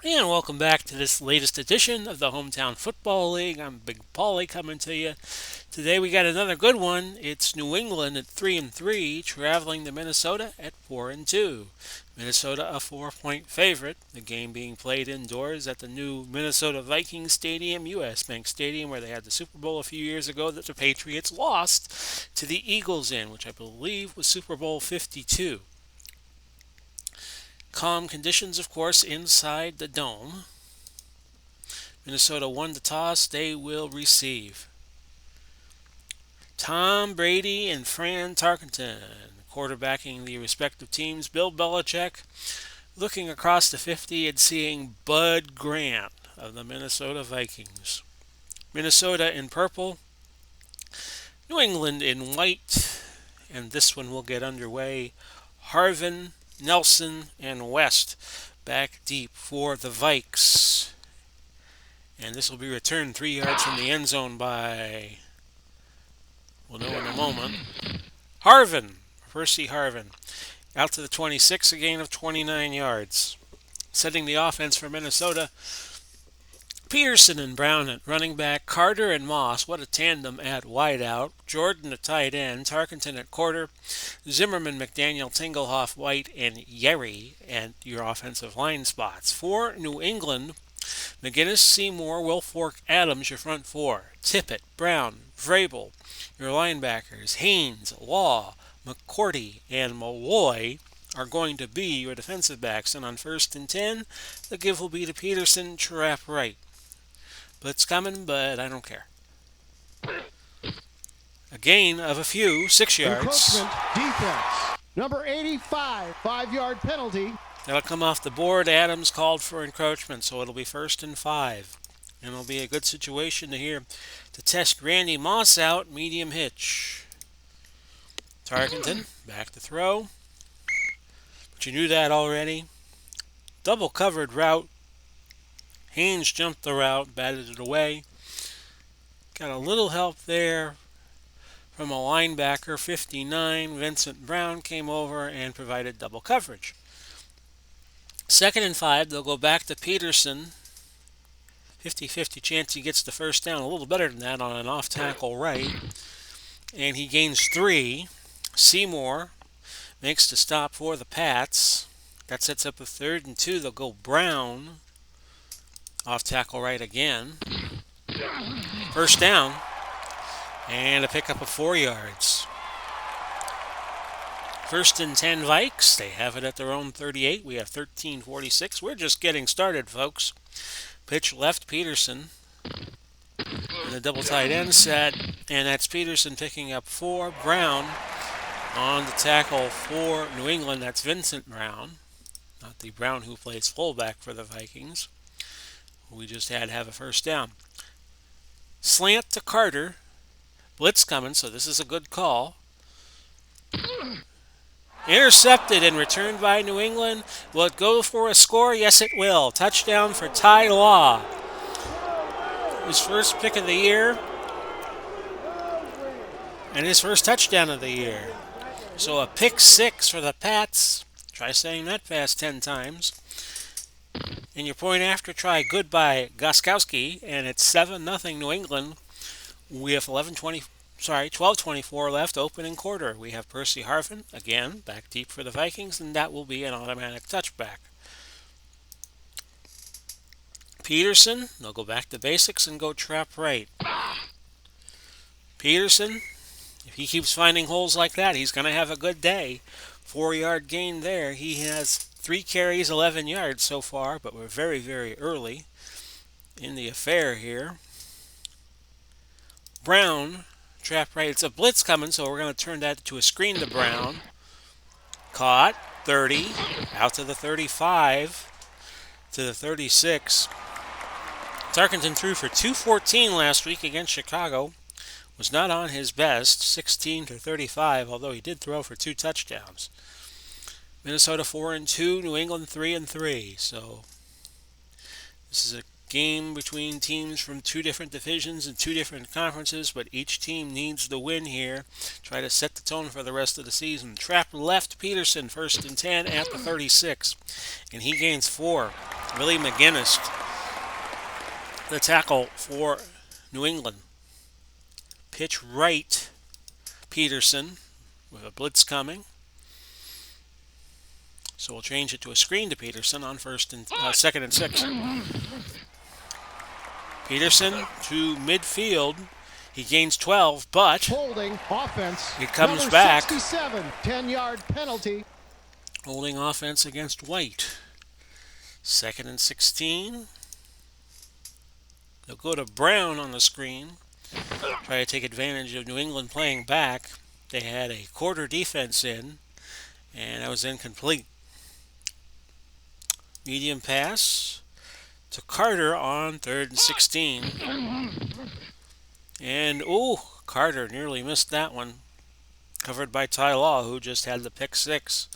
And welcome back to this latest edition of the Hometown Football League. I'm Big Paulie coming to you. Today we got another good one. It's New England at 3-3, traveling to Minnesota at 4-2. Minnesota a 4-point favorite. The game being played indoors at the new Minnesota Vikings Stadium, US Bank Stadium, where they had the Super Bowl a few years ago that the Patriots lost to the Eagles in, which I believe was Super Bowl 52. Calm conditions, of course, inside the dome. Minnesota won the toss. They will receive. Tom Brady and Fran Tarkenton quarterbacking the respective teams. Bill Belichick looking across the 50 and seeing Bud Grant of the Minnesota Vikings. Minnesota in purple. New England in white. And this one will get underway. Harvin, Nelson, and West back deep for the Vikes. And this will be returned 3 yards from the end zone by, we'll know in a moment, Harvin, Percy Harvin. Out to the 26, a gain of 29 yards. Setting the offense for Minnesota, Peterson and Brown at running back, Carter and Moss, what a tandem at wideout, Jordan at tight end, Tarkenton at quarter, Zimmerman, McDaniel, Tingelhoff, White, and Yerry at your offensive line spots. For New England, McGinnis, Seymour, Wilfork, Adams, your front four. Tippett, Brown, Vrabel, your linebackers. Haynes, Law, McCourty, and Malloy are going to be your defensive backs. And on 1st and 10, the give will be to Peterson, trap right. Blitz coming, but I don't care. A gain of a few, 6 yards. Encroachment defense. Number 85, 5-yard penalty. That'll come off the board. Adams called for encroachment, so it'll be 1st and 5. And it'll be a good situation to test Randy Moss out, medium hitch. Tarkenton, back to throw. But you knew that already. Double covered route. Haynes jumped the route, batted it away. Got a little help there from a linebacker, 59. Vincent Brown came over and provided double coverage. 2nd and 5, they'll go back to Peterson. 50-50 chance he gets the first down. A little better than that on an off-tackle right. And he gains 3. Seymour makes the stop for the Pats. That sets up a 3rd and 2. They'll go Brown. Off-tackle right again. First down. And a pickup of 4 yards. 1st and 10 Vikes. They have it at their own 38. We have 13:46. We're just getting started, folks. Pitch left, Peterson. And the double tight end set. And that's Peterson picking up 4. Brown on the tackle for New England. That's Vincent Brown. Not the Brown who plays fullback for the Vikings. We just had to have a first down. Slant to Carter. Blitz coming, so this is a good call. Intercepted and returned by New England. Will it go for a score? Yes, it will. Touchdown for Ty Law. His first pick of the year. And his first touchdown of the year. So a pick 6 for the Pats. Try saying that fast 10 times. And your point after try goodbye Goskowski. And it's 7-0 New England. We have 12:24 left, opening quarter. We have Percy Harvin, again, back deep for the Vikings, and that will be an automatic touchback. Peterson, they'll go back to basics and go trap right. Peterson, if he keeps finding holes like that, he's going to have a good day. 4-yard gain there. He has 3 carries, 11 yards so far, but we're very, very early in the affair here. Brown, trap right. It's a blitz coming, so we're going to turn that to a screen to Brown. Caught, 30, out to the 35, to the 36. Tarkenton threw for 214 last week against Chicago. Was not on his best, 16-35, although he did throw for 2 touchdowns. Minnesota 4-2, New England 3-3. So this is a Game between teams from two different divisions and two different conferences, but each team needs the win here. Try to set the tone for the rest of the season. Trap left Peterson, 1st and 10 at the 36, and he gains 4. Willie McGinnis, the tackle for New England. Pitch right, Peterson, with a blitz coming. So we'll change it to a screen to Peterson on 2nd and 6. Peterson to midfield. He gains 12, but Holding offense. it comes Number back. 67, 10-yard penalty. Holding offense against White. 2nd and 16. They'll go to Brown on the screen. Try to take advantage of New England playing back. They had a quarter defense in, and that was incomplete. Medium pass to Carter on 3rd and 16. And, Carter nearly missed that one. Covered by Ty Law, who just had the pick 6.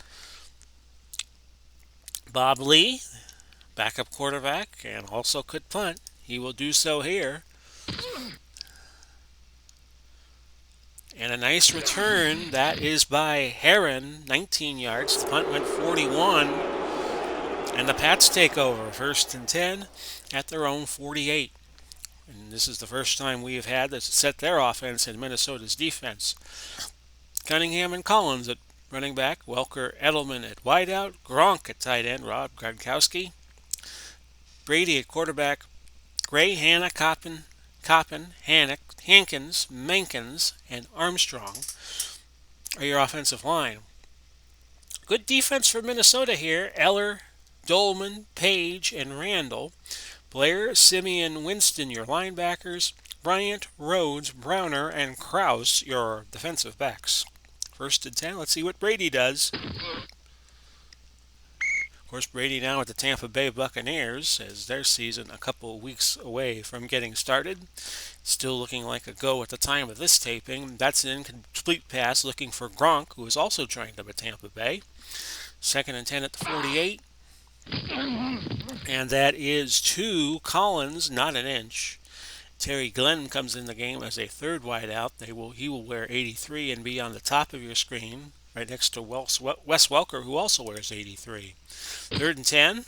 Bob Lee, backup quarterback, and also could punt. He will do so here. And a nice return. That is by Heron, 19 yards. The punt went 41. And the Pats take over, 1st and 10 at their own 48. And this is the first time we have had to set their offense in Minnesota's defense. Cunningham and Collins at running back, Welker, Edelman at wideout, Gronk at tight end, Rob Gronkowski, Brady at quarterback, Gray, Hanna, Coppin, Hannock, Hankins, Mankins, and Armstrong are your offensive line. Good defense for Minnesota here. Eller, Dolman, Page, and Randall. Blair, Simeon, Winston, your linebackers. Bryant, Rhodes, Browner, and Krause, your defensive backs. 1st and 10. Let's see what Brady does. Of course, Brady now with the Tampa Bay Buccaneers as their season a couple of weeks away from getting started. Still looking like a go at the time of this taping. That's an incomplete pass looking for Gronk, who is also joined up at Tampa Bay. 2nd and 10 at the 48. And that is to Collins, not an inch. Terry Glenn comes in the game as a third wideout. He will wear 83 and be on the top of your screen, right next to Wes Welker, who also wears 83. 3rd and 10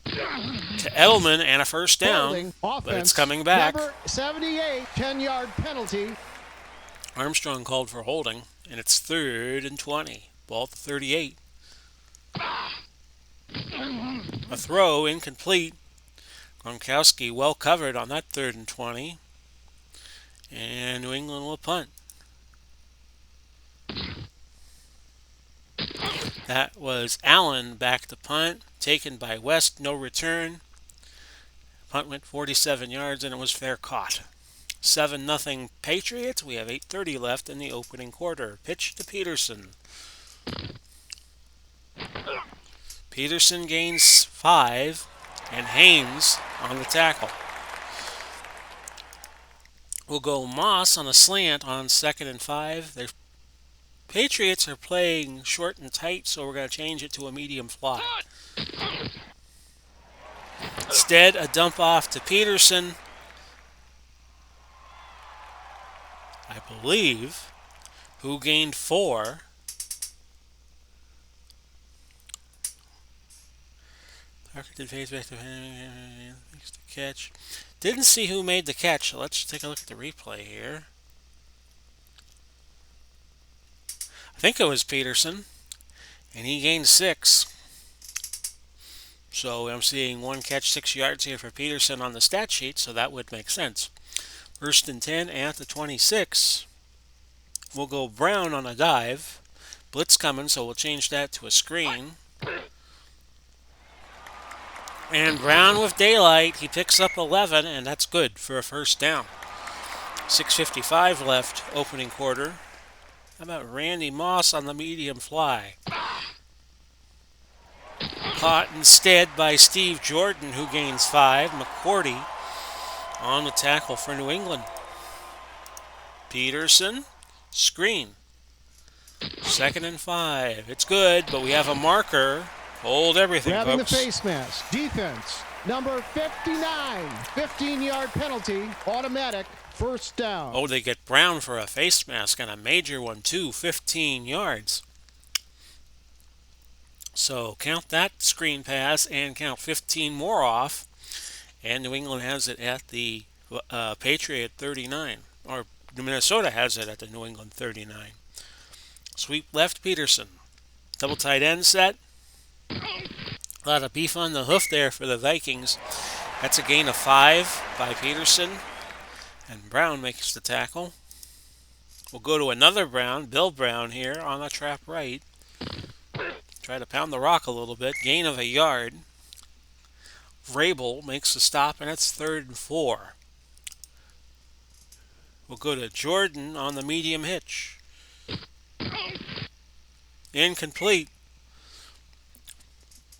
to Edelman and a first down, but it's coming back. Number 78, 10-yard penalty. Armstrong called for holding, and it's 3rd and 20. Ball at the 38. A throw incomplete. Gronkowski well covered on that 3rd and 20. And New England will punt. That was Allen back to punt. Taken by West, no return. Punt went 47 yards and it was fair caught. 7-0 Patriots. We have 8:30 left in the opening quarter. Pitch to Peterson. Peterson gains 5, and Haynes on the tackle. We'll go Moss on a slant on 2nd and 5. The Patriots are playing short and tight, so we're going to change it to a medium fly. Instead, a dump off to Peterson. I believe, who gained 4. Targeted face back to makes the catch. Didn't see who made the catch, so let's take a look at the replay here. I think it was Peterson, and he gained 6. So I'm seeing 1 catch, 6 yards here for Peterson on the stat sheet, so that would make sense. 1st and 10 at the 26. We'll go Brown on a dive. Blitz coming, so we'll change that to a screen. And Brown with daylight. He picks up 11, and that's good for a first down. 6:55 left, opening quarter. How about Randy Moss on the medium fly? Caught instead by Steve Jordan, who gains 5. McCourty on the tackle for New England. Peterson, screen. 2nd and 5. It's good, but we have a marker. Hold everything, Grabbing folks. the face mask. Defense. Number 59, 15-yard penalty, automatic, first down. Oh, they get Brown for a face mask and a major one too, 15 yards. So count that screen pass and count 15 more off, and New England has it at the Patriot 39, or Minnesota has it at the New England 39. Sweep left Peterson. Double tight end set. A lot of beef on the hoof there for the Vikings. That's a gain of 5 by Peterson, and Brown makes the tackle. We'll go to another Brown, Bill Brown here on the trap right. Try to pound the rock a little bit. Gain of a yard. Vrabel makes the stop, and it's 3rd and 4. We'll go to Jordan on the medium hitch. Incomplete.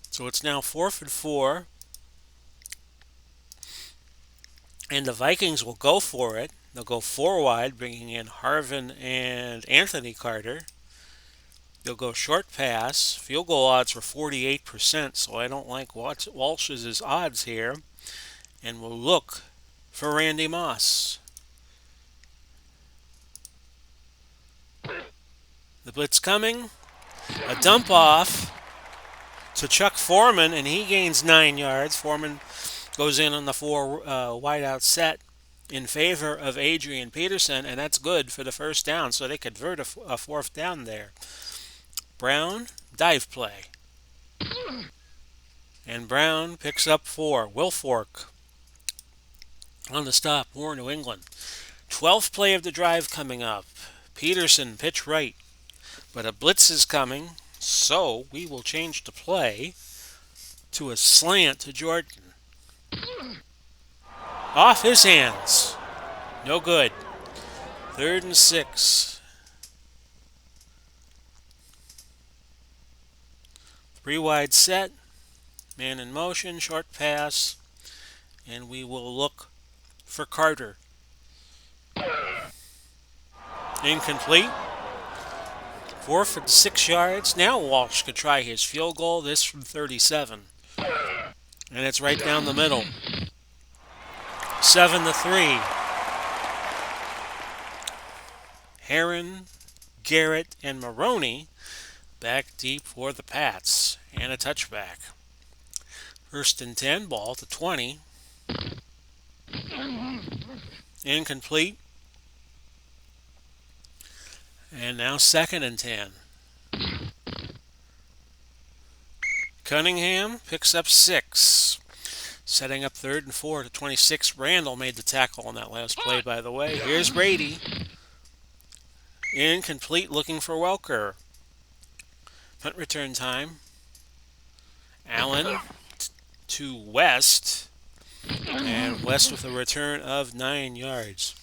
So it's now 4th and 4. And the Vikings will go for it. They'll go 4 wide, bringing in Harvin and Anthony Carter. They'll go short pass. Field goal odds were 48%, so I don't like Walsh's odds here. And we'll look for Randy Moss. The blitz coming. A dump off to Chuck Foreman, and he gains 9 yards. Foreman goes in on the 4 wide out set in favor of Adrian Peterson, and that's good for the first down, so they convert a 4th down there. Brown, dive play. And Brown picks up 4. Wilfork on the stop for New England. 12th play of the drive coming up. Peterson, pitch right. But a blitz is coming, so we will change the play to a slant to Jordan. Off his hands. No good. 3rd and 6. 3 wide set. Man in motion, short pass. And we will look for Carter. Incomplete. 4th and 6 yards. Now Walsh could try his field goal. This from 37. And it's right down the middle. 7-3. Heron, Garrett, and Maroney back deep for the Pats. And a touchback. 1st and 10, ball to 20. Incomplete. And now 2nd and 10. Cunningham picks up 6. Setting up 3rd and 4 to 26. Randall made the tackle on that last play, by the way. Here's Brady. Incomplete, looking for Welker. Punt return time. Allen to West. And West with a return of 9 yards.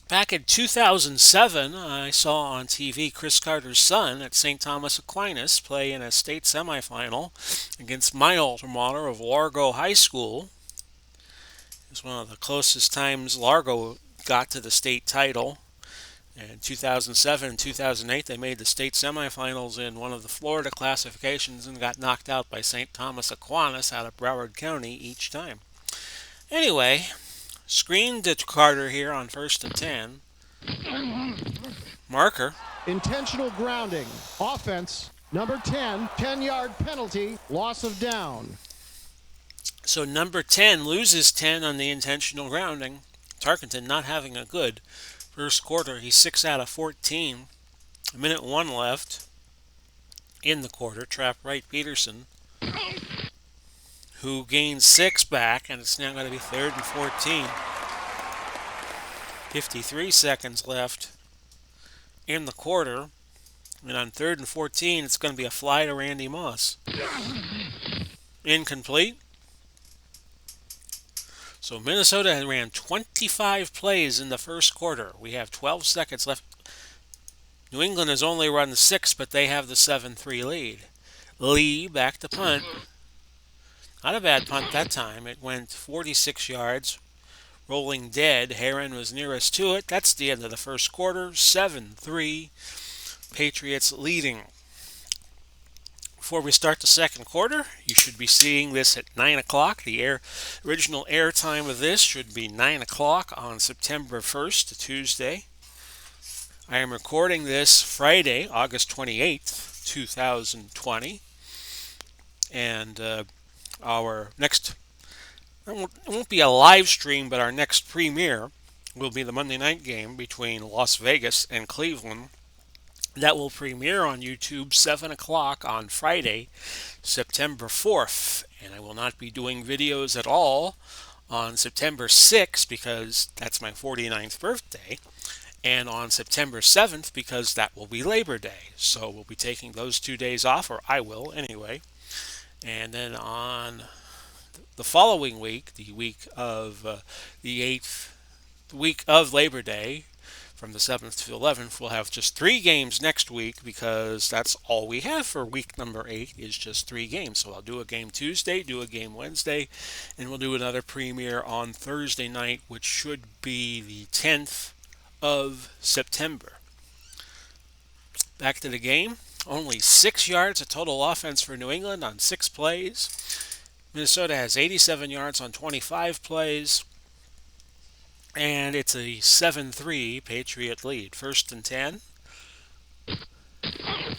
Back in 2007, I saw on TV Chris Carter's son at St. Thomas Aquinas play in a state semifinal against my alma mater of Largo High School. It was one of the closest times Largo got to the state title. In 2007 and 2008, they made the state semifinals in one of the Florida classifications and got knocked out by St. Thomas Aquinas out of Broward County each time. Anyway, screen to Carter here on 1st and 10. Marker. Intentional grounding. Offense, number 10, 10-yard penalty, loss of down. So number 10 loses 10 on the intentional grounding. Tarkenton not having a good first quarter. He's 6 out of 14. A minute 1 left in the quarter. Trap right Peterson, who gains 6 back, and it's now going to be 3rd and 14. 53 seconds left in the quarter. And on 3rd and 14, it's going to be a fly to Randy Moss. Incomplete. So Minnesota ran 25 plays in the first quarter. We have 12 seconds left. New England has only run 6, but they have the 7-3 lead. Lee back to punt. Not a bad punt that time. It went 46 yards. Rolling dead. Heron was nearest to it. That's the end of the first quarter. 7-3. Patriots leading. Before we start the second quarter, you should be seeing this at 9 o'clock. The original air time of this should be 9 o'clock on September 1st, a Tuesday. I am recording this Friday, August 28th, 2020. And our next, it won't be a live stream, but our next premiere will be the Monday night game between Las Vegas and Cleveland. That will premiere on YouTube 7 o'clock on Friday, September 4th. And I will not be doing videos at all on September 6th because that's my 49th birthday. And on September 7th because that will be Labor Day. So we'll be taking those 2 days off, or I will anyway. And then on the following week, the week of the 8th, the week of Labor Day, from the 7th to 11th, we'll have just 3 games next week because that's all we have for week number 8 is just 3 games. So I'll do a game Tuesday, do a game Wednesday, and we'll do another premiere on Thursday night, which should be the 10th of September. Back to the game. Only 6 yards of total offense for New England on 6 plays. Minnesota has 87 yards on 25 plays. And it's a 7-3 Patriot lead. First and 10.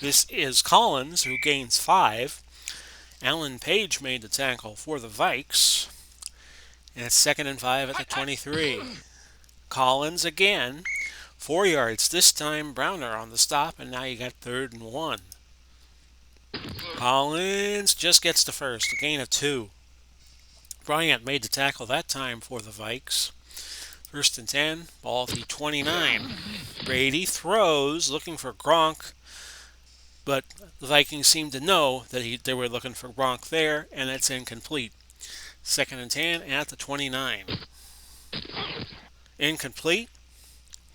This is Collins, who gains 5. Alan Page made the tackle for the Vikes. And it's 2nd and 5 at the 23. Collins again. 4 yards. This time Browner on the stop, and now you got 3rd and 1. Collins just gets the first, a gain of 2. Bryant made the tackle that time for the Vikes. 1st and 10, ball at the 29. Brady throws, looking for Gronk, but the Vikings seem to know that they were looking for Gronk there, and that's incomplete. 2nd and 10 at the 29. Incomplete.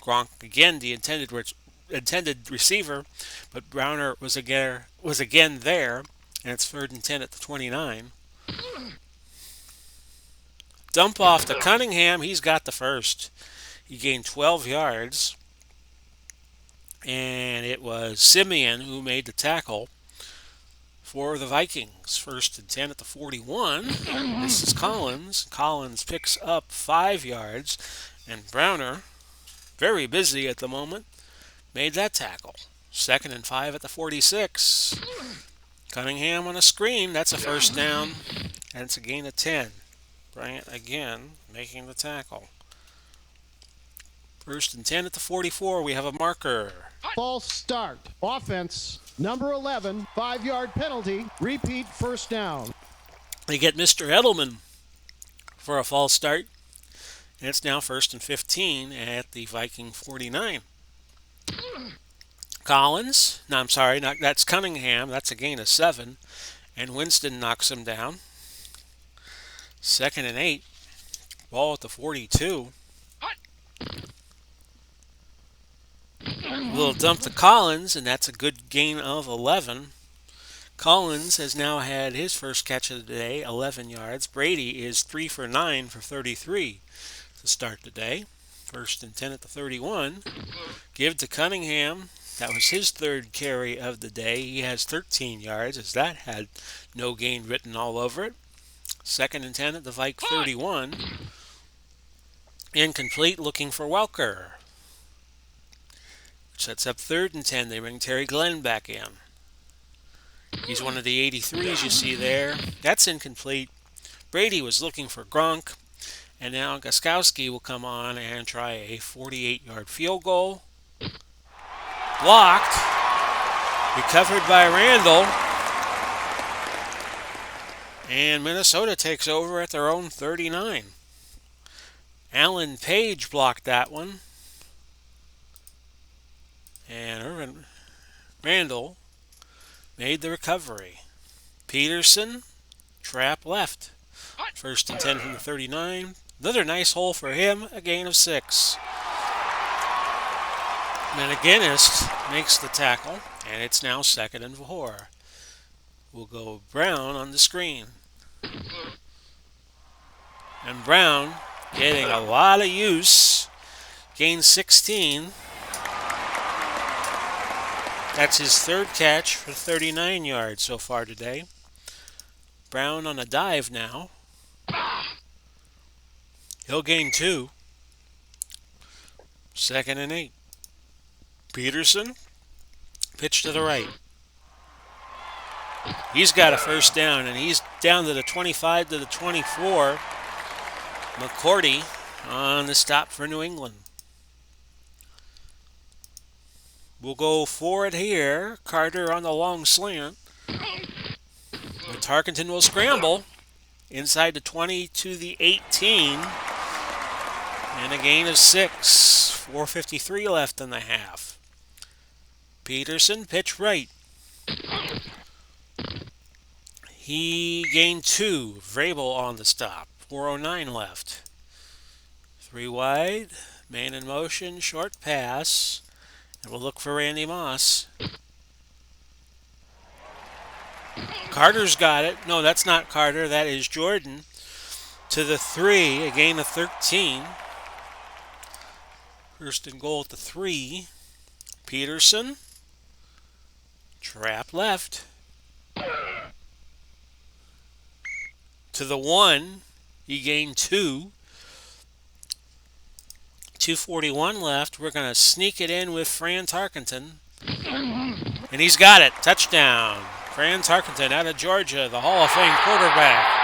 Gronk again, the intended receiver, but Browner was again there, and it's 3rd and 10 at the 29. Dump off to Cunningham. He's got the first. He gained 12 yards. And it was Simeon who made the tackle for the Vikings. 1st and 10 at the 41. This is Collins. Collins picks up 5 yards. And Browner, very busy at the moment, made that tackle. 2nd and 5 at the 46. Cunningham on a screen. That's a first down. And it's a gain of 10. Bryant again making the tackle. 1st and 10 at the 44. We have a marker. False start. Offense, number 11, 5-yard penalty. Repeat first down. They get Mr. Edelman for a false start. And it's now 1st and 15 at the Viking 49. Collins. No, I'm sorry. That's Cunningham. That's a gain of 7. And Winston knocks him down. 2nd and 8. Ball at the 42. Little dump to Collins, and that's a good gain of 11. Collins has now had his first catch of the day, 11 yards. Brady is 3 for 9 for 33 to start the day. 1st and 10 at the 31. Give to Cunningham. That was his 3rd carry of the day. He has 13 yards, as that had no gain written all over it. 2nd and 10 at the Vike 31. Incomplete, looking for Welker. Which sets up 3rd and 10. They bring Terry Glenn back in. He's one of the 83s you see there. That's incomplete. Brady was looking for Gronk. And now Gostkowski will come on and try a 48-yard field goal. Blocked. Recovered by Randall. And Minnesota takes over at their own 39. Alan Page blocked that one. And Irvin Randall made the recovery. Peterson, trap left. 1st and 10 from the 39. Another nice hole for him, a gain of 6. Managinnis makes the tackle, and it's now 2nd and 4. We'll go Brown on the screen. And Brown getting a lot of use. Gains 16. That's his third catch for 39 yards so far today. Brown on a dive now. He'll gain 2. 2nd and 8. Peterson, pitch to the right. He's got a first down, and he's down to the 25 to the 24. McCourty on the stop for New England. We'll go for it here. Carter on the long slant. But Tarkenton will scramble inside the 20 to the 18. And a gain of 6. 4:53 left in the half. Peterson, pitch right. He gained 2. Vrabel on the stop. 4:09 left. 3 wide. Man in motion. Short pass. And we'll look for Randy Moss. Carter's got it. No, that's not Carter. That is Jordan. To the 3. A gain of 13. First and goal at the 3. Peterson. Trap left. To the 1. He gained 2. 2:41 left. We're going to sneak it in with Fran Tarkenton. And he's got it. Touchdown. Fran Tarkenton out of Georgia, the Hall of Fame quarterback.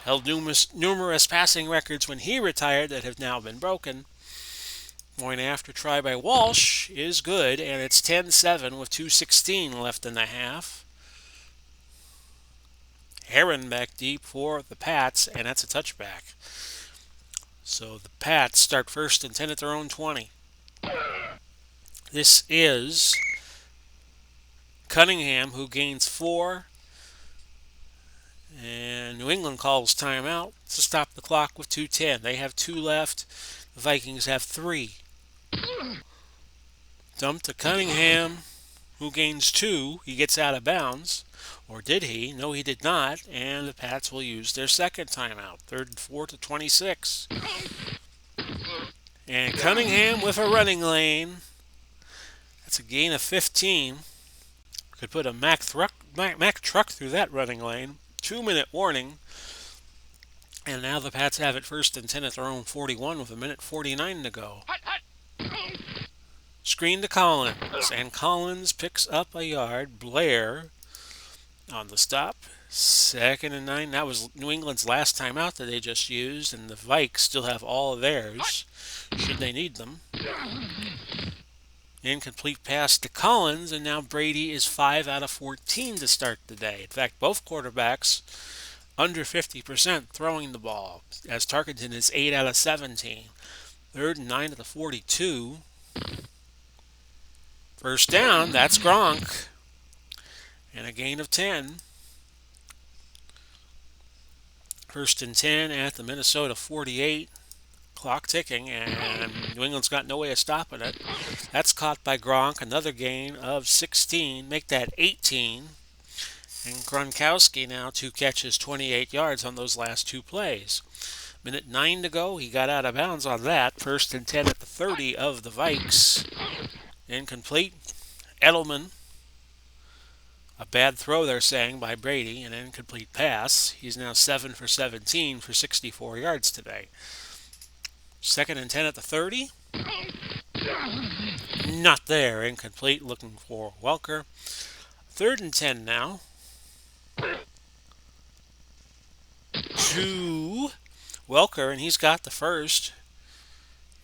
Held numerous passing records when he retired that have now been broken. Point after try by Walsh is good, and it's 10-7 with 2:16 left in the half. Heron back deep for the Pats, and that's a touchback. So the Pats start 1st and 10 at their own 20. This is Cunningham, who gains 4. And New England calls timeout to stop the clock with 2:10. They have 2 left. The Vikings have 3. Dump to Cunningham, who gains 2. He gets out of bounds. Or did he? No, he did not. And the Pats will use their second timeout. 3rd and 4 to 26. And Cunningham with a running lane. That's a gain of 15. Could put a Mack truck through that running lane. 2-minute warning. And now the Pats have it 1st and 10 at their own 41 with 1:49 to go. Screen to Collins. And Collins picks up a yard. Blair on the stop. 2nd and 9. That was New England's last timeout that they just used, and the Vikes still have all of theirs, should they need them. Incomplete pass to Collins, and now Brady is 5 out of 14 to start the day. In fact, both quarterbacks under 50% throwing the ball, as Tarkenton is 8 out of 17. 3rd and 9 at the 42. First down, that's Gronk. And a gain of 10. 1st and 10 at the Minnesota 48. Clock ticking, and New England's got no way of stopping it. That's caught by Gronk. Another gain of 16. Make that 18. And Gronkowski now 2 catches, 28 yards on those last 2 plays. 1:09 to go. He got out of bounds on that. 1st and 10 at the 30 of the Vikes. Incomplete. Edelman. A bad throw, they're saying, by Brady. An incomplete pass. He's now 7 for 17 for 64 yards today. 2nd and 10 at the 30. Not there. Incomplete. Looking for Welker. 3rd and 10 now. To Welker, and he's got the first.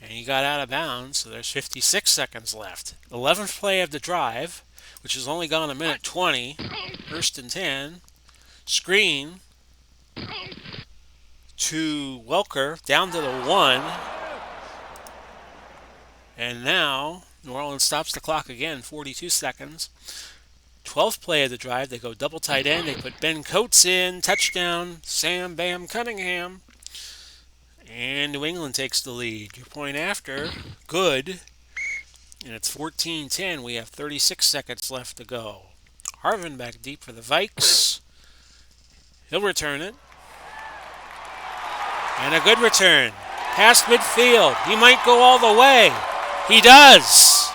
And he got out of bounds, so there's 56 seconds left. 11th play of the drive, which has only gone 1:20. 1st and 10. Screen to Welker, down to the 1. And now New Orleans stops the clock again, 42 seconds. 12th play of the drive, they go double tight end. They put Ben Coates in, touchdown, Sam Bam Cunningham. And New England takes the lead. Your point after, good. And it's 14-10. We have 36 seconds left to go. Harvin back deep for the Vikes. He'll return it. And a good return. past midfield. He might go all the way. He does.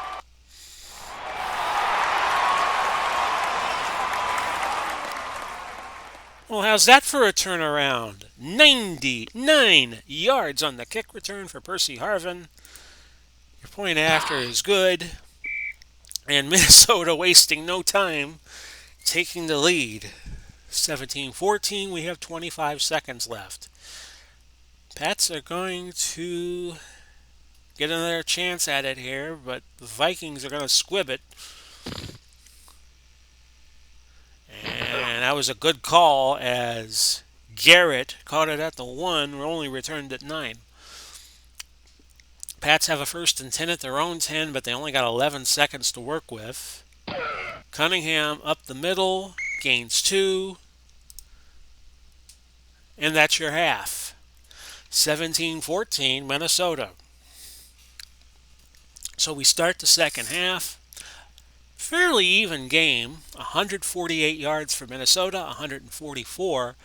Well, how's that for a turnaround? 99 yards on the kick return for Percy Harvin. Your point after is good. And Minnesota wasting no time, taking the lead. 17-14, we have 25 seconds left. Pats are going to get another chance at it here, but the Vikings are going to squib it. And that was a good call as Garrett caught it at the 1, only returned at 9. Pats have a 1st and 10 at their own 10, but they only got 11 seconds to work with. Cunningham up the middle, gains 2, and that's your half. 17-14, Minnesota. So we start the second half. Fairly even game. 148 yards for Minnesota, 144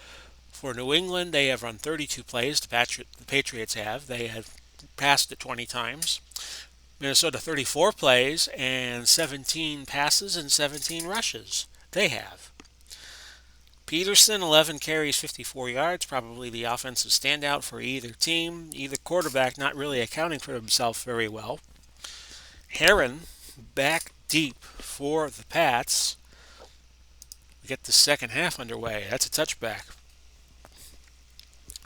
for New England. They have run 32 plays. The Patriots have. They have passed it 20 times. Minnesota 34 plays and 17 passes and 17 rushes. They have. Peterson, 11 carries, 54 yards, probably the offensive standout for either team. Either quarterback not really accounting for himself very well. Heron, back deep for the Pats. We get the second half underway. That's a touchback.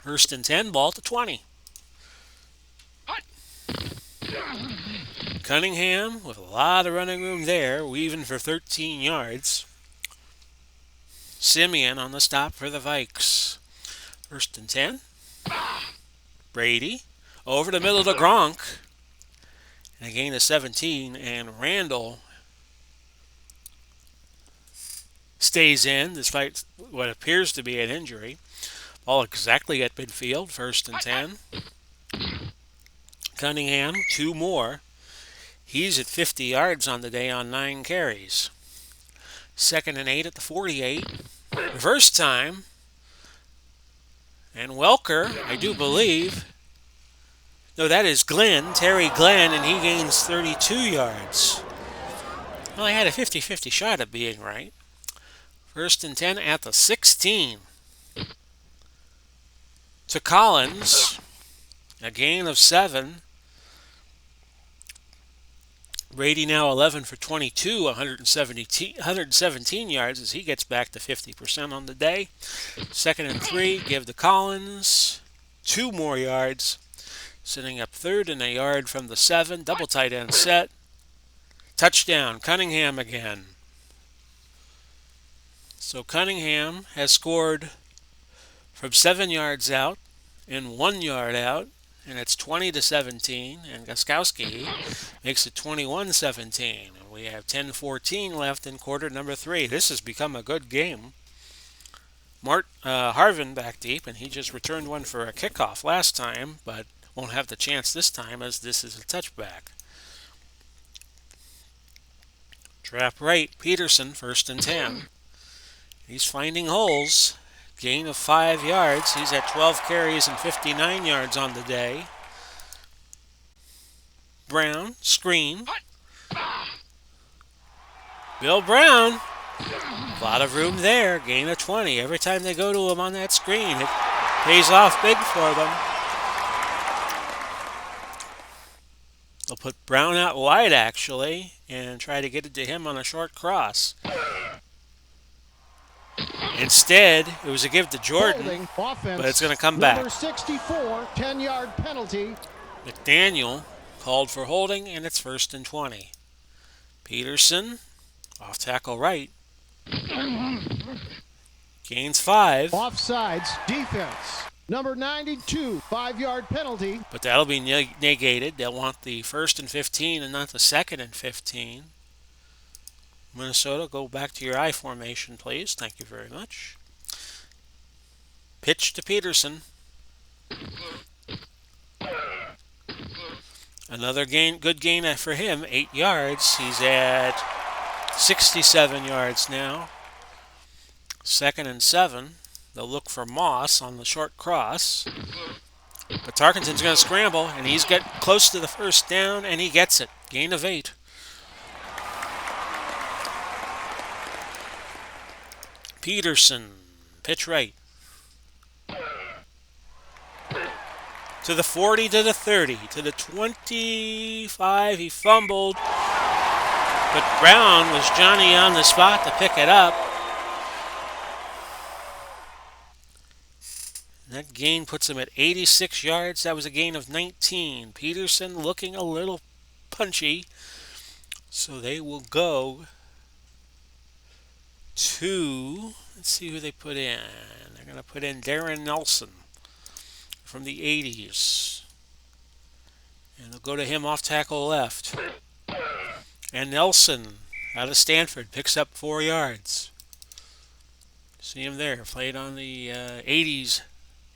1st and 10, ball to 20. Cunningham with a lot of running room there, weaving for 13 yards. Simeon on the stop for the Vikes. 1st and 10. Brady over the middle to Gronk. And a gain of 17, and Randall stays in despite what appears to be an injury. Ball exactly at midfield, 1st and 10. Cunningham, 2 more. He's at 50 yards on the day on 9 carries. 2nd and 8 at the 48. Reverse time. And Welker, I do believe. No, that is Glenn, Terry Glenn, and he gains 32 yards. Well, I had a 50-50 shot at being right. 1st and 10 at the 16. To Collins, a gain of 7. Brady now 11 for 22, 117 yards as he gets back to 50% on the day. 2nd and 3, give to Collins 2 more yards. Sitting up 3rd and a yard from the 7, double tight end set. Touchdown, Cunningham again. So Cunningham has scored from 7 yards out and 1 yard out, and it's 20-17, and Gostkowski makes it 21-17. And we have 10-14 left in quarter number 3. This has become a good game. Harvin back deep, and he just returned one for a kickoff last time, but won't have the chance this time as this is a touchback. Trap right, Peterson, 1st and 10. He's finding holes. Gain of 5 yards. He's at 12 carries and 59 yards on the day. Brown, screen. Bill Brown. A lot of room there. Gain of 20. Every time they go to him on that screen, it pays off big for them. They'll put Brown out wide, actually, and try to get it to him on a short cross. Instead, it was a give to Jordan, but it's going to come back. Number 64, 10-yard penalty. McDaniel called for holding, and it's 1st and 20. Peterson, off tackle right. Gains 5. Offsides, defense. Number 92, 5-yard penalty. But that'll be negated. They'll want the 1st and 15 and not the 2nd and 15. Minnesota, go back to your I formation, please. Thank you very much. Pitch to Peterson. Another good gain for him, 8 yards. He's at 67 yards now. 2nd and 7. They'll look for Moss on the short cross. But Tarkenton's going to scramble, and he's got close to the first down, and he gets it. Gain of 8. Peterson, pitch right. To the 40, to the 30, to the 25. He fumbled, but Brown was Johnny on the spot to pick it up. That gain puts him at 86 yards. That was a gain of 19. Peterson looking a little punchy, so they will go to, let's see who they put in. They're going to put in Darren Nelson from the 80s. And they'll go to him off tackle left. And Nelson out of Stanford picks up 4 yards. See him there. Played on the 80s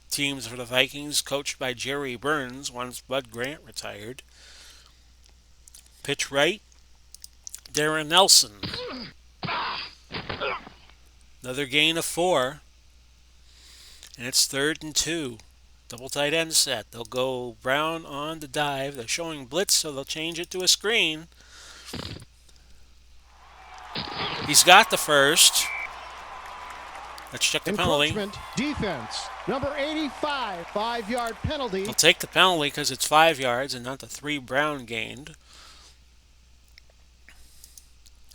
teams for the Vikings, coached by Jerry Burns once Bud Grant retired. Pitch right, Darren Nelson. Another gain of 4. And it's 3rd and 2. Double tight end set. They'll go Brown on the dive. They're showing blitz, so they'll change it to a screen. He's got the first. Let's check the penalty. Defense, number 85, 5-yard penalty. They'll take the penalty because it's 5 yards and not the 3 Brown gained.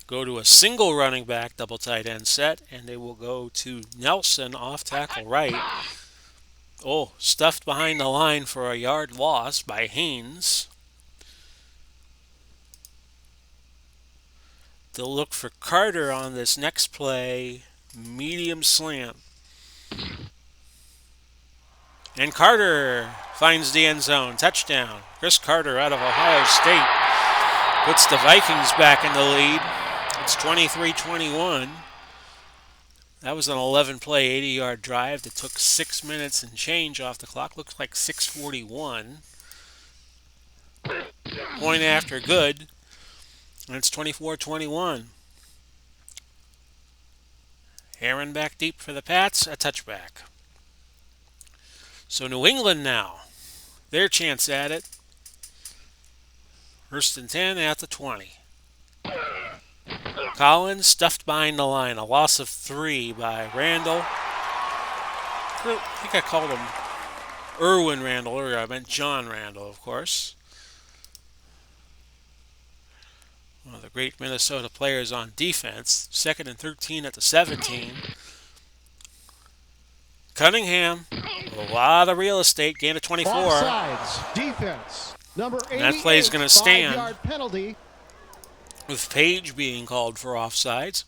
Go to a single running back double tight end set, and they will go to Nelson off tackle right. Oh, stuffed behind the line for a yard loss by Haynes. They'll look for Carter on this next play. Medium slant. And Carter finds the end zone. Touchdown. Chris Carter out of Ohio State puts the Vikings back in the lead. It's 23-21. That was an 11-play, 80-yard drive that took 6 minutes and change off the clock. Looks like 6:41. Point after good. And it's 24-21. Aaron back deep for the Pats, a touchback. So New England now, their chance at it. 1st and 10 at the 20. Collins stuffed behind the line, a loss of 3 by Randall. I think I called him Irwin Randall earlier. I meant John Randall, of course. One of the great Minnesota players on defense. 2nd and 13 at the 17. Cunningham, a lot of real estate, gain of 24. Offsides, defense, number 88, and that play is going to stand. 5-yard penalty. With Page being called for offsides.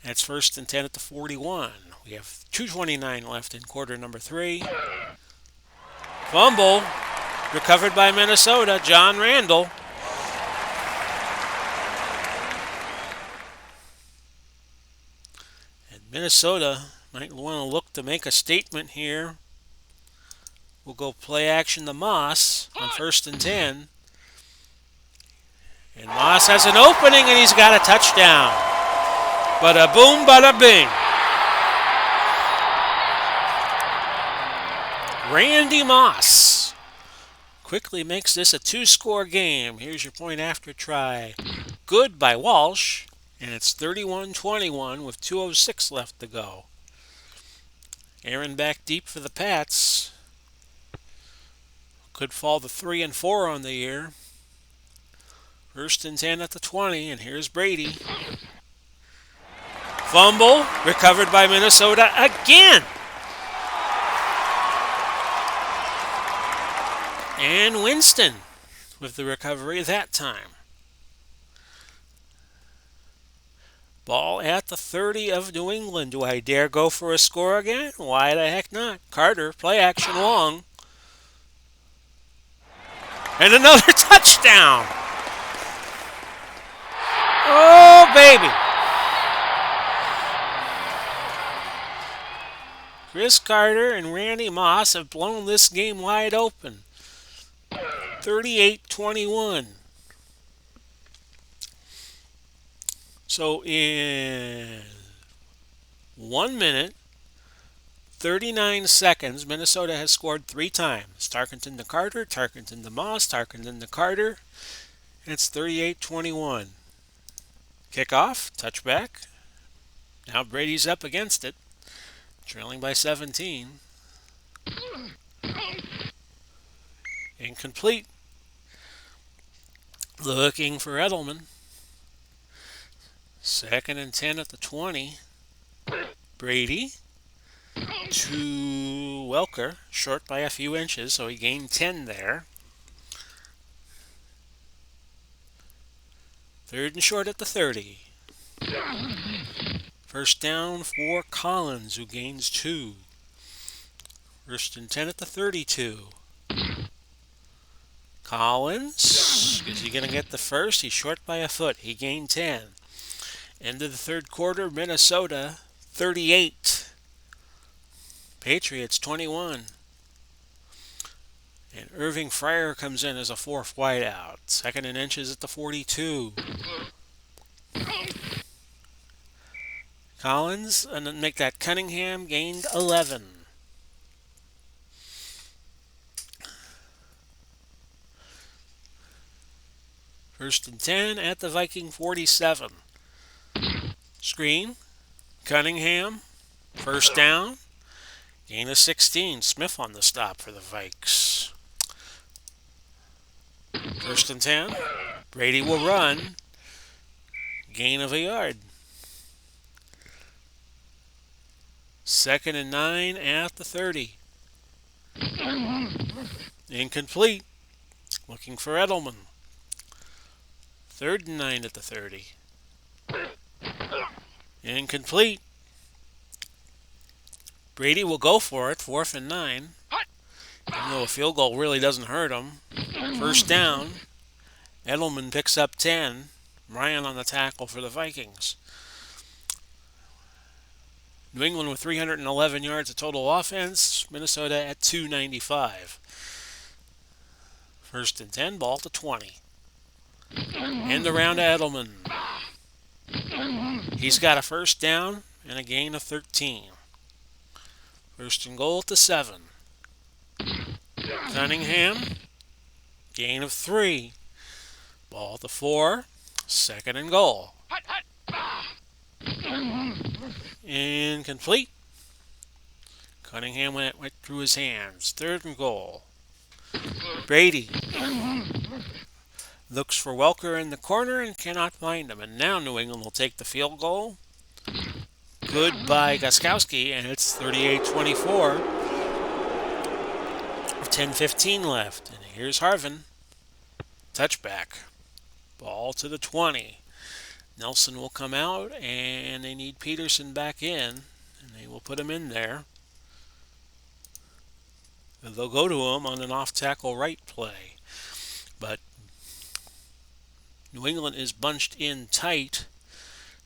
That's 1st and 10 at the 41. We have 2:29 left in quarter number 3. Fumble, recovered by Minnesota, John Randall. And Minnesota might want to look to make a statement here. We'll go play action to Moss on 1st and 10. And Moss has an opening, and he's got a touchdown. Bada boom, bada bing. Randy Moss quickly makes this a 2-score game. Here's your point after try. Good by Walsh, and it's 31-21 with 2:06 left to go. Aaron back deep for the Pats. Could fall to 3 and 4 on the year. 1st and 10 at the 20, and here's Brady. Fumble, recovered by Minnesota again. And Winston with the recovery that time. Ball at the 30 of New England. Do I dare go for a score again? Why the heck not? Carter, play action long. And another touchdown. Oh, baby. Chris Carter and Randy Moss have blown this game wide open. 38-21. So in 1 minute, 39 seconds, Minnesota has scored 3 times. Tarkenton to Carter, Tarkenton to Moss, Tarkenton to Carter. And it's 38-21. Kickoff, touchback. Now Brady's up against it, trailing by 17. Incomplete. Looking for Edelman. 2nd and 10 at the 20. Brady to Welker, short by a few inches, so he gained 10 there. 3rd and short at the 30. First down for Collins, who gains 2. 1st and 10 at the 32. Collins, is he going to get the first? He's short by a foot. He gained 10. End of the 3rd quarter, Minnesota 38. Patriots 21. And Irving Fryer comes in as a 4th wideout. 2nd and inches at the 42. Collins, and then make that Cunningham, gained 11. First and 10 at the Viking 47. Screen, Cunningham, first down, gain of 16. Smith on the stop for the Vikes. 1st and 10. Brady will run, gain of a yard. 2nd and 9 at the 30. Incomplete. Looking for Edelman. 3rd and 9 at the 30. Incomplete. Brady will go for it. 4th and 9. Even though a field goal really doesn't hurt him. First down. Edelman picks up 10. Ryan on the tackle for the Vikings. New England with 311 yards of total offense. Minnesota at 295. 1st and 10, ball to 20. End around to Edelman. He's got a first down and a gain of 13. 1st and goal to 7. Cunningham, gain of 3. Ball to 4. 2nd and goal. Incomplete. Cunningham went through his hands. 3rd and goal. Brady looks for Welker in the corner and cannot find him. And now New England will take the field goal. Good by Gostkowski, and it's 38-24. 10:15 left. And here's Harvin. Touchback. Ball to the 20. Nelson will come out, and they need Peterson back in, and they will put him in there. They'll go to him on an off-tackle right play. But New England is bunched in tight,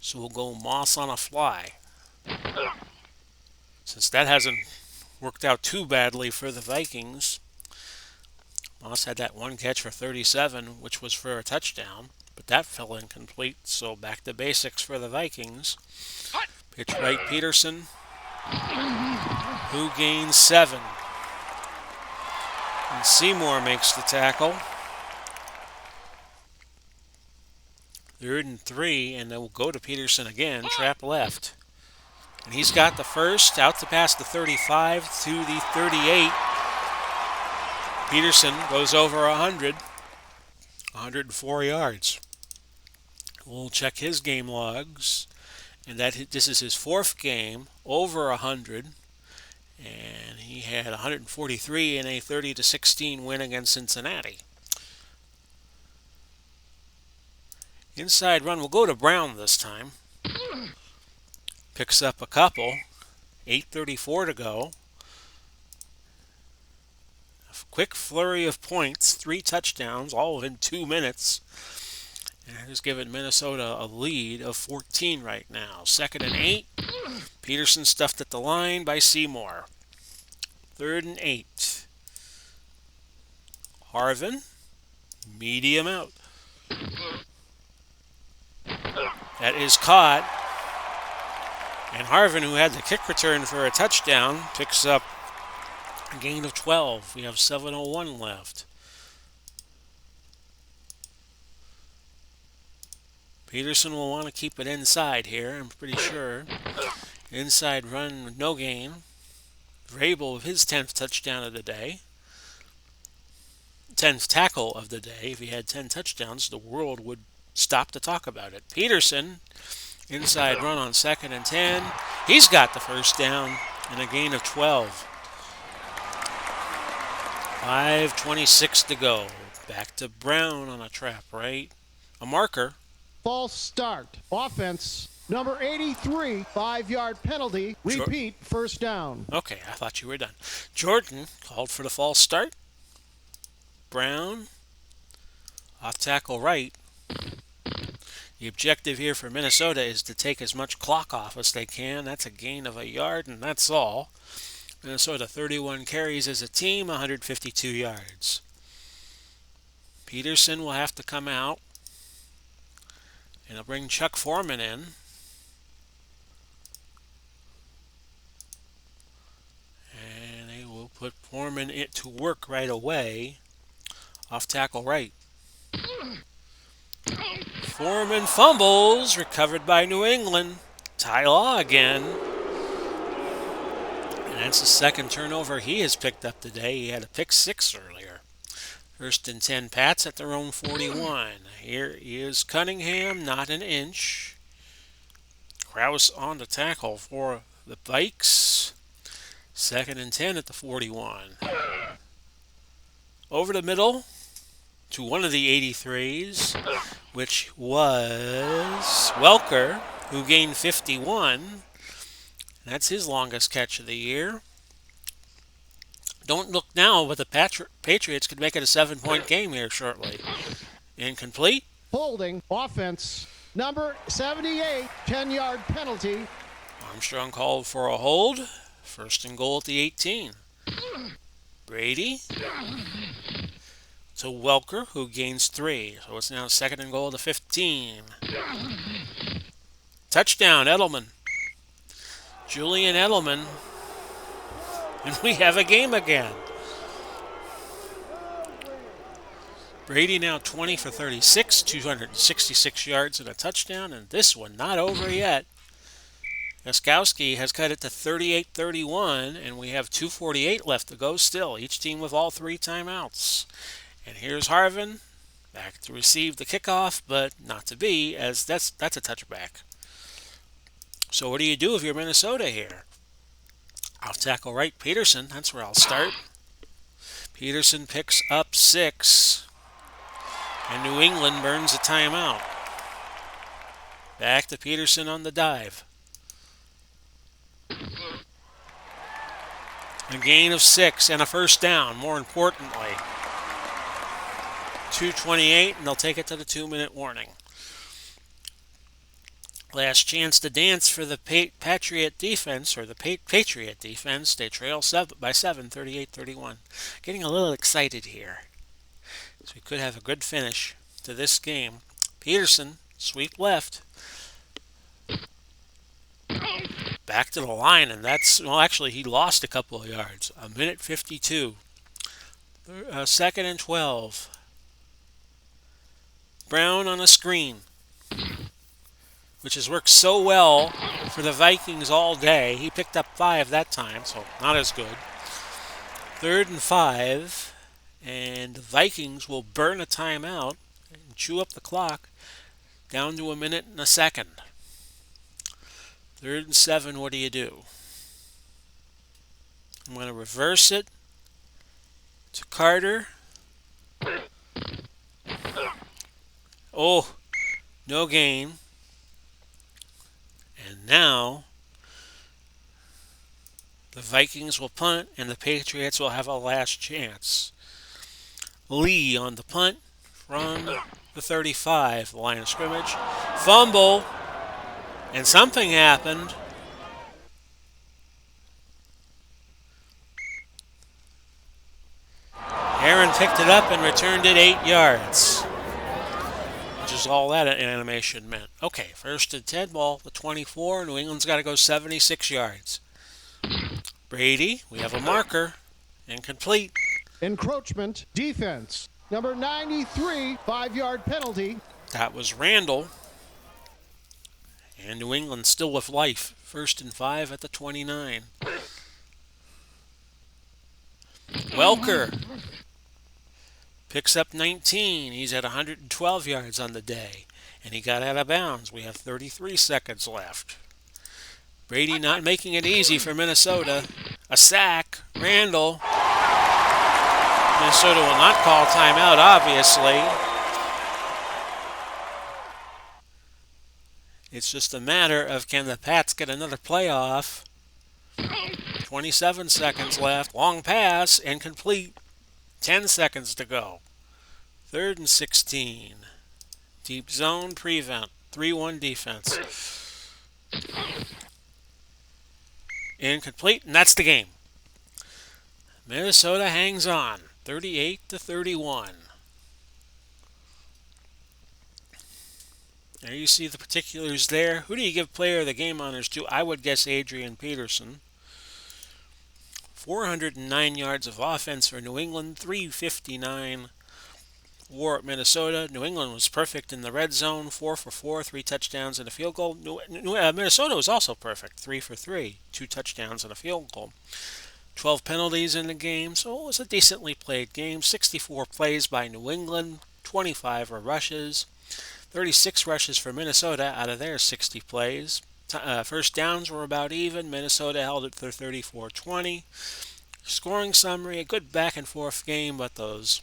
so we'll go Moss on a fly. Since that hasn't worked out too badly for the Vikings, Moss had that one catch for 37, which was for a touchdown, but that fell incomplete, so back to basics for the Vikings. Pitch right Peterson, who gains 7. And Seymour makes the tackle. 3rd and 3, and they will go to Peterson again, trap left. And he's got the first, out to pass the 35 to the 38. Peterson goes over 100, 104 yards. We'll check his game logs, and this is his 4th game over 100, and he had 143 in a 30-16 win against Cincinnati. Inside run will go to Brown this time. Picks up a couple. 8:34 to go. A quick flurry of points. 3 touchdowns, all within 2 minutes. And that has given Minnesota a lead of 14 right now. 2nd and 8. Peterson stuffed at the line by Seymour. 3rd and 8. Harvin. Medium out. That is caught. And Harvin, who had the kick return for a touchdown, picks up a gain of 12. We have 7:01 left. Peterson will want to keep it inside here, I'm pretty sure. Inside run with no gain. Vrabel with his 10th touchdown of the day. 10th tackle of the day. If he had 10 touchdowns, the world would stop to talk about it. Peterson, inside run on 2nd and 10. He's got the first down and a gain of 12. 5:26 to go. Back to Brown on a trap, right? A marker. False start. Offense, number 83, 5-yard penalty. Repeat, first down. Okay, I thought you were done. Jordan called for the false start. Brown, off tackle right. The objective here for Minnesota is to take as much clock off as they can. That's a gain of a yard, and that's all. Minnesota 31 carries as a team, 152 yards. Peterson will have to come out, and he'll bring Chuck Foreman in. And they will put Foreman to work right away. Off tackle right. Foreman fumbles, recovered by New England. Ty Law again. And that's the second turnover he has picked up today. He had a pick 6 earlier. 1st and 10 Pats at their own 41. Here is Cunningham, not an inch. Krause on the tackle for the Vikes. 2nd and 10 at the 41. Over the middle to one of the 83s, which was Welker, who gained 51. That's his longest catch of the year. Don't look now, but the Patriots could make it a 7-point game here shortly. Incomplete. Holding. Offense, number 78, 10-yard penalty. Armstrong called for a hold. 1st and goal at the 18. Brady to Welker, who gains 3. So it's now 2nd and goal at the 15. Touchdown, Edelman. Julian Edelman. And we have a game again. Brady now 20 for 36, 266 yards and a touchdown, and this one not over yet. Jaskowski has cut it to 38-31, and we have 2:48 left to go still, each team with all 3 timeouts. And here's Harvin, back to receive the kickoff, but not to be, as that's a touchback. So what do you do if you're Minnesota here? Off tackle right, Peterson, that's where I'll start. Peterson picks up 6, and New England burns a timeout. Back to Peterson on the dive. A gain of 6 and a first down, more importantly. 2:28, and they'll take it to the 2-minute warning. Last chance to dance for the Patriot defense, or the Patriot defense. They trail by 7, 38-31. Getting a little excited here. So we could have a good finish to this game. Peterson, sweep left. Back to the line, and actually he lost a couple of yards. 1:52. 2nd and 12. Brown on a screen, which has worked so well for the Vikings all day. He picked up 5 that time, so not as good. 3rd and 5, and the Vikings will burn a timeout and chew up the clock down to 1 minute and a second. 3rd and 7, what do you do? I'm going to reverse it to Carter. Oh, no gain. And now the Vikings will punt, and the Patriots will have a last chance. Lee on the punt from the 35, the line of scrimmage. Fumble, and something happened. Aaron picked it up and returned it 8 yards. which is all that animation meant. Okay, first and 10 ball, the 24. New England's got to go 76 yards. Brady, we have a marker. Incomplete. Encroachment defense. Number 93, 5-yard penalty. That was Randall. And New England still with life. First and 5 at the 29. Welker picks up 19. He's at 112 yards on the day. And he got out of bounds. We have 33 seconds left. Brady not making it easy for Minnesota. A sack. Randall. Minnesota will not call timeout, obviously. It's just a matter of can the Pats get another playoff. 27 seconds left. Long pass. Incomplete. 10 seconds to go. Third and 16. Deep zone prevent. 3-1 defense. Incomplete, and that's the game. Minnesota hangs on. 38-31. There you see the particulars there. Who do you give player of the game honors to? I would guess Adrian Peterson. 409 yards of offense for New England, 359 for Minnesota. New England was perfect in the red zone, 4 for 4, 3 touchdowns and a field goal. Minnesota was also perfect, 3 for 3, 2 touchdowns and a field goal. 12 penalties in the game, so it was a decently played game. 64 plays by New England, 25 were rushes, 36 rushes for Minnesota out of their 60 plays. First downs were about even. Minnesota held it for 34-20. Scoring summary, a good back and forth game, but those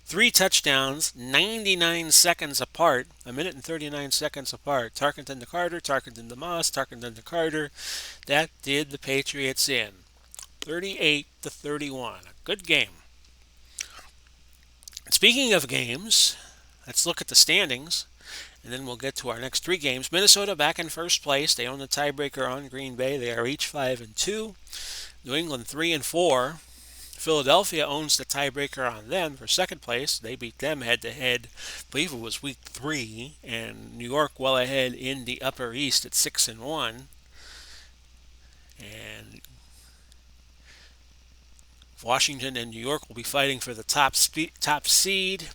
3 touchdowns, 99 seconds apart, a minute and 39 seconds apart. Tarkenton to Carter, Tarkenton to Moss, Tarkenton to Carter. That did the Patriots in. 38-31. A good game. Speaking of games, let's look at the standings, and then we'll get to our next 3 games. Minnesota back in first place. They own the tiebreaker on Green Bay. They are each 5-2. New England 3-4. Philadelphia owns the tiebreaker on them for second place. They beat them head-to-head. I believe it was week 3, and New York well ahead in the Upper East at 6-1. And Washington and New York will be fighting for the top seed.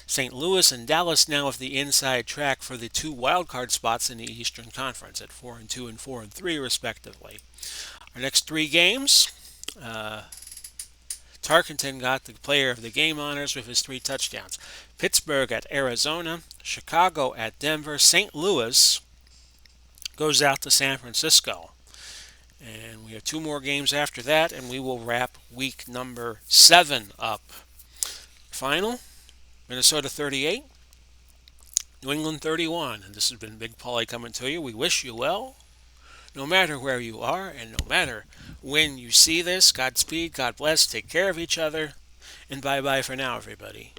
St. Louis and Dallas now with the inside track for the 2 wildcard spots in the Eastern Conference at 4-2 and 4-3 respectively. Our next 3 games, Tarkenton got the player of the game honors with his 3 touchdowns. Pittsburgh at Arizona, Chicago at Denver, St. Louis goes out to San Francisco. And we have 2 more games after that, and we will wrap week number 7 up. Final, Minnesota 38, New England 31. And this has been Big Paulie coming to you. We wish you well, no matter where you are, and no matter when you see this. Godspeed, God bless, take care of each other, and bye-bye for now, everybody.